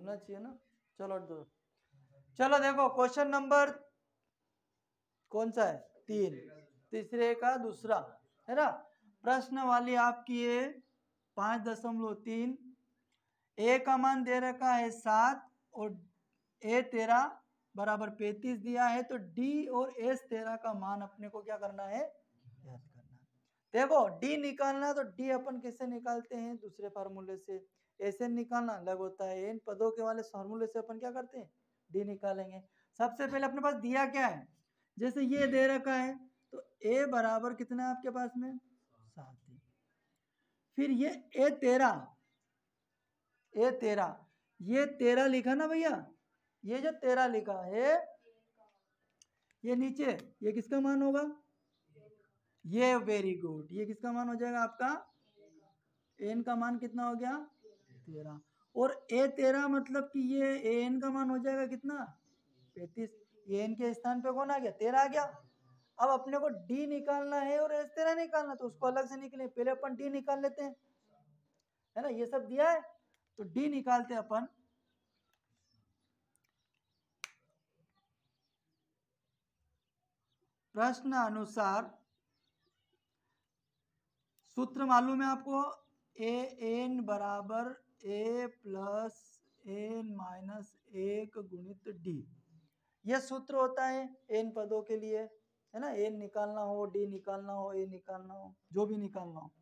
होना चाहिए ना। चलो दो, चलो देखो क्वेश्चन नंबर कौन सा है, 3, तीसरे का दूसरा है ना। प्रश्न वाली आपकी है 5.3, ए का मान दे रखा है 7 और ए 13 बराबर 35 दिया है, तो डी और एस 13 का मान अपने को क्या करना है, याद करना है। देखो डी निकालना, तो डी अपन किससे निकालते हैं, दूसरे फार्मूले से। एस निकालना अलग होता है, इन पदों के वाले फार्मूले से अपन क्या करते हैं, डी निकालेंगे। सबसे पहले अपने पास दिया क्या है, जैसे ये दे रखा है, तो ए बराबर कितना है आपके पास में, 7 है। फिर ये ए 13, ये 13 लिखा ना भैया, ये जो 13 लिखा है, ये नीचे ये किसका मान होगा, ये वेरी गुड, ये किसका मान हो जाएगा आपका, एन का मान कितना हो गया, 13। और ए 13 मतलब कि ये एन का मान हो जाएगा कितना, 35। एन के स्थान पे कौन आ गया, 13 आ गया। अब अपने को डी निकालना है और एस 13 निकालना, तो उसको अलग से निकले, पहले अपन डी निकाल लेते हैं, है ना। ये सब दिया है तो डी निकालते हैं अपन। प्रश्न अनुसार सूत्र मालूम है आपको, ए एन बराबर ए प्लस एन माइनस 1 गुणित डी, यह सूत्र होता है एन पदों के लिए, है ना। एन निकालना हो, डी निकालना हो, ए निकालना हो, जो भी निकालना हो।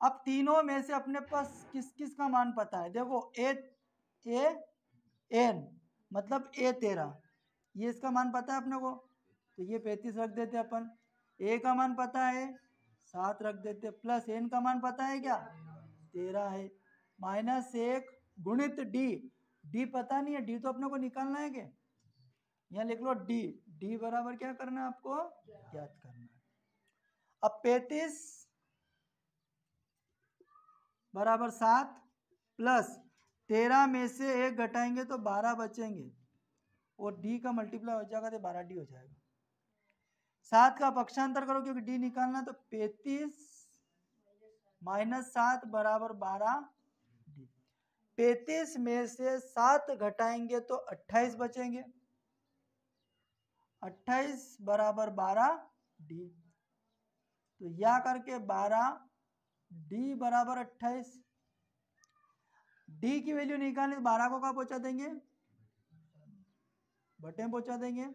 अब तीनों में से अपने पास किस किस का मान पता है, देखो ए एन मतलब ए 13, ये इसका मान पता है अपने को, तो ये 35 रख देते अपन। ए का मान पता है 7 रख देते, प्लस एन का मान पता है क्या, 13 है, माइनस 1 गुणित डी, डी पता नहीं है, डी तो अपने को निकालना है क्या, यहाँ लिख लो डी, डी बराबर क्या करना है आपको, याद करना है। अब 35 बराबर 7 प्लस 13 में से 1 घटाएंगे तो 12 बचेंगे, और डी का मल्टीप्लाई हो जाएगा तो 12 डी हो जाएगा। 7 का पक्षांतर करो क्योंकि डी निकालना, तो 35 माइनस 7 बराबर 12 डी। 35 में से 7 घटाएंगे तो 28 बचेंगे, 28 बराबर 12 डी, तो या करके 12 डी बराबर 28। डी की वैल्यू निकालनी, तो 12 को कहाँ पहुंचा देंगे, बटे में पहुंचा देंगे,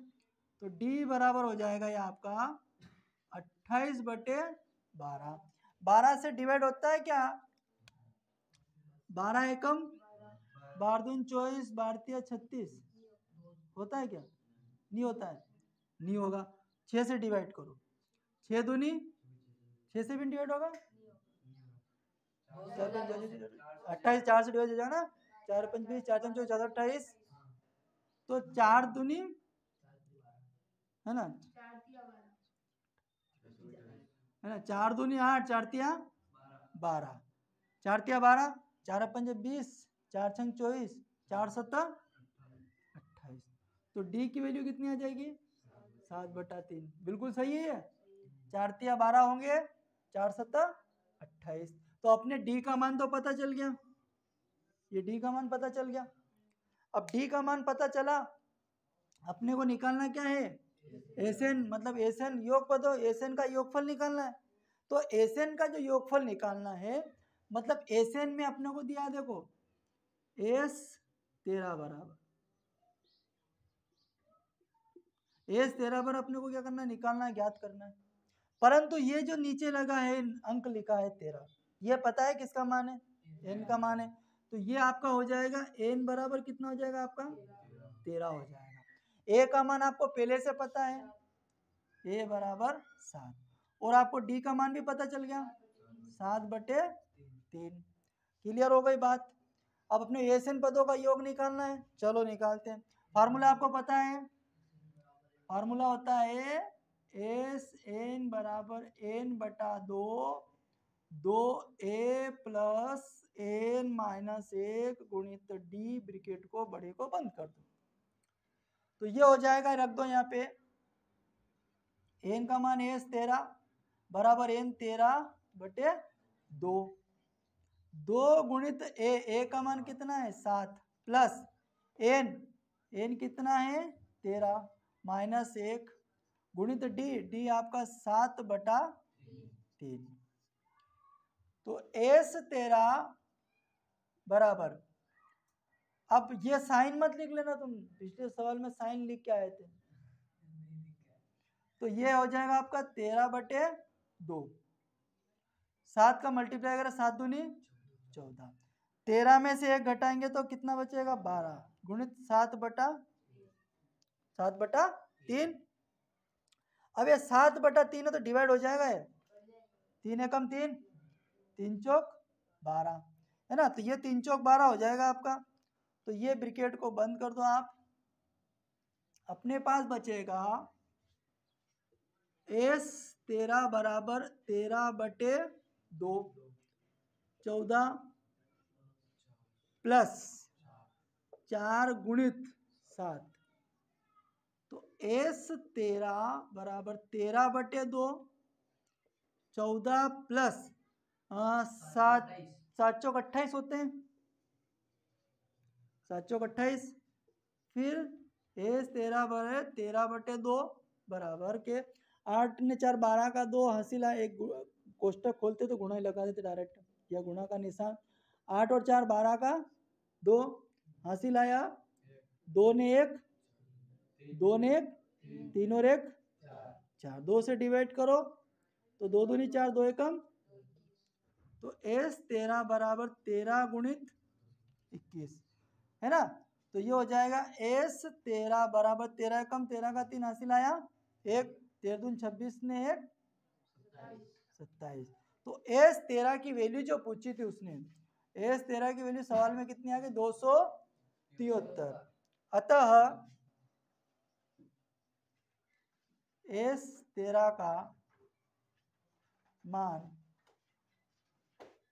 तो डी बराबर हो जाएगा ये आपका 28 बटे 12। 12 से डिवाइड होता है क्या, 12 एकम 12 दूनी 24, 12 36 होता है क्या, नहीं होता है, नहीं होगा। 6 से डिवाइड करो, 6 दूनी 6 से भी डिवाइड होगा, 28, 4 से डिवाइड हो जाएगा ना, 4 5 20, 4 5 24, 28, तो 4 दूनी है ना, 4 दूनी 8, 4 तिया 12, 4 तिया 12, 4 5 20, 4 6 24, 4 7 28, तो डी की वैल्यू कितनी आ जाएगी, 7/3। बिल्कुल सही है ये, 4 तिया 12 होंगे, 4 7 28, तो अपने डी का मान तो पता चल गया, ये डी का मान पता चल गया। अब डी का मान पता चला, अपने को निकालना क्या है, एसएन, मतलब एसएन योग पदों, एसएन का योगफल निकालना है। तो एसएन का जो योगफल निकालना है, मतलब एसएन में अपने को दिया, देखो एस 13 बराबर, एस 13 पर अपने को क्या करना है, निकालना है, ज्ञात करना है। परंतु ये जो नीचे लगा है अंक लिखा है 13, ये पता है किसका मान है, एन का मान है, तो ये आपका हो जाएगा एन बराबर कितना हो जाएगा आपका, 13 हो जाएगा। ए का मान आपको पहले से पता है, ए बराबर 7, और आपको डी का मान भी पता चल गया 7/3। क्लियर हो गई बात। अब अपने एसएन पदों का योग निकालना है, चलो निकालते हैं। फार्मूला आपको पता है, फार्मूला होता है एस एन बराबर एन बटा 2, 2a प्लस एन माइनस 1 गुणित डी, ब्रैकेट को बड़े को बंद कर दो, तो ये हो जाएगा, रख दो यहाँ पे, एन का मान एस 13 बराबर एन 13/2, 2 गुणित ए का मान कितना है 7, प्लस एन कितना है 13 माइनस 1 गुणित डी आपका 7/3। तो एस 13 बराबर, अब ये साइन मत लिख लेना तुम, पिछले सवाल में साइन लिख के आए थे। तो ये हो जाएगा आपका 13/2, 7 का मल्टीप्लाई करें 7 दूनी 14, 13 में से 1 घटाएंगे तो कितना बचेगा 12 गुणित 7/3। अब ये 7/3 है तो डिवाइड हो जाएगा, ये 3 एकम 3, 3 चौक 12 है ना, तो ये 3 चौक 12 हो जाएगा आपका। तो ये ब्रैकेट को बंद कर दो आप, अपने पास बचेगा एस 13 बराबर 13/2 14 प्लस 4 गुणित 7। तो एस 13 बराबर 13/2 14 प्लस 7 7 चौक 28 होते हैं, 7 चौक 28, फिर एस 13 बराबर 13/2 बराबर के 8 ने 4 12 का 2 हासिल, एक कोष्टक खोलते तो गुणा ही लगा देते डायरेक्ट, या गुणा का निशान, 8 और 4 12 का 2 हासिल आया, 2 ने 1 2 ने 1 3 और 1 4, 2 से डिवाइड करो तो 2 दूनी 4 2 एकम, तो एस 13 बराबर 13 गुणित 21 है ना। तो ये हो जाएगा एस 13 बराबर 13 एकम 13 का 3 हासिल आया 1, 13 दून 26 ने 1 27। तो एस 13 की वैल्यू जो पूछी थी उसने, एस 13 की वैल्यू सवाल में कितनी आ गई 273। अतः एस 13 का मान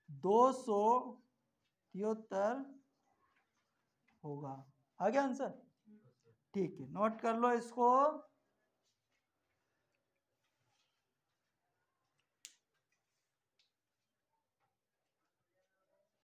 273 होगा। आ गया आंसर? ठीक है, नोट कर लो इसको।